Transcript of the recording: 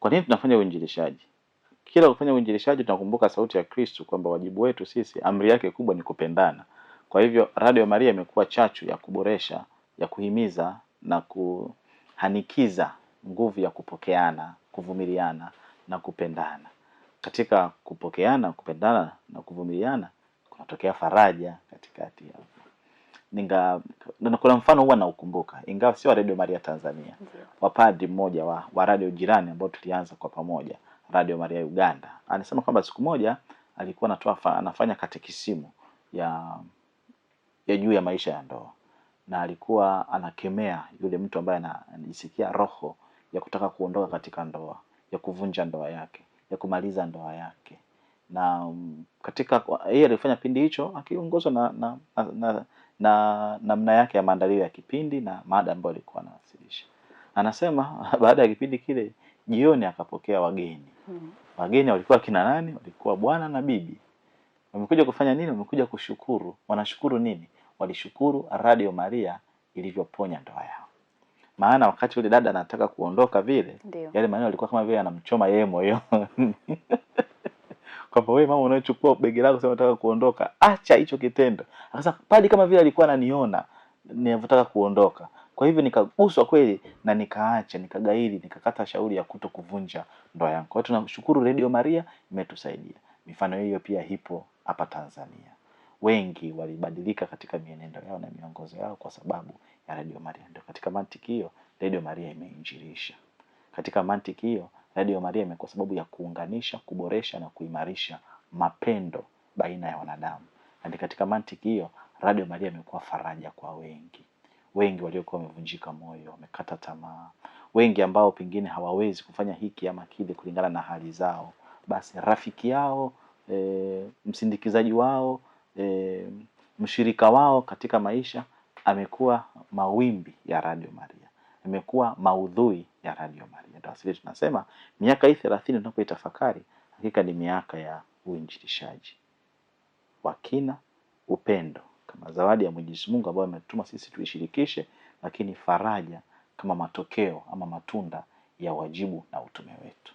Kwa nini tunafanya uinjilishaji? Kila kufanya uinjilishaji tunakumbuka sauti ya Kristo kwamba wajibu wetu sisi, amri yake kubwa ni kupendana. Kwa hivyo Radio Maria imekuwa chachu ya kuboresha, ya kuhimiza na kuhanikiza nguvu ya kupokeana, kuvumiliana na kupendana. Katika kupokeana, kupendana na kuvumiliana kunatokea faraja katikati ya kuna mfano huwa naukumbuka, ingawa sio Radio Maria Tanzania. Wapadri mmoja wa radio jirani ambao tulianza kwa pamoja, Radio Maria Uganda, anasema kwamba siku moja alikuwa anafanya katekisimu ya juu ya maisha ya ndoa, na alikuwa anakemea yule mtu ambaye anajisikia roho ya kutaka kuondoka katika ndoa, ya kuvunja ndoa yake, ya kumaliza ndoa yake. Na katika yeye alifanya kipindi hicho akiongozwa na namna yake ya maandalio ya kipindi na mada ambayo alikuwa anawasilisha. Anasema baada ya kipindi kile jioni akapokea wageni. Wageni walikuwa kina nani? Walikuwa bwana na bibi. Wamekuja kufanya nini? Wamekuja kushukuru. Wanashukuru nini? Walishukuru Radio Maria ilivyoponya ndoa yao. Maana wakati yule dada anataka kuondoka vile, yale maneno yalikuwa kama vile yanamchoma yeye moyo. Kwamba wewe mama unachukua begi lako sema unataka kuondoka, acha hicho kitendo. Akasema padi kama vile alikuwa ananiona ninataka kuondoka. Kwa hivyo nikaguswa kweli na nikaacha, nikagairi, nikakata shauri ya kutokuvunja ndoa yangu. Kwa hiyo tunamshukuru Radio Maria imetusaidia. Mifano hiyo pia ipo hapa Tanzania. Wengi walibadilika katika mienendo yao na miongozo yao kwa sababu ya Radio Maria. Ndio katika mantiki hiyo Radio Maria imeinjilisha. Katika mantiki hiyo Radio Maria imekuwa sababu ya kuunganisha, kuboresha na kuimarisha mapendo baina ya wanadamu. Na katika mantiki hiyo Radio Maria imekuwa faraja kwa wengi. Wengi waliokuwa wamevunjika moyo, wamekata tamaa. Wengi ambao pengine hawawezi kufanya hiki ama kile kulingana na hali zao. Basi rafiki yao, msindikizaji wao, mshirika wao katika maisha amekuwa mawimbi ya Radio Maria. Imekuwa maudhui ya Radio Maria. Ndio asili tunasema miaka hii 30 tunapoitafakari hakika ni miaka ya uinjilishaji wa kina, upendo kama zawadi ya Mwenyezi Mungu ambayo ametuma sisi tuishirikishe, lakini faraja kama matokeo ama matunda ya wajibu na utume wetu.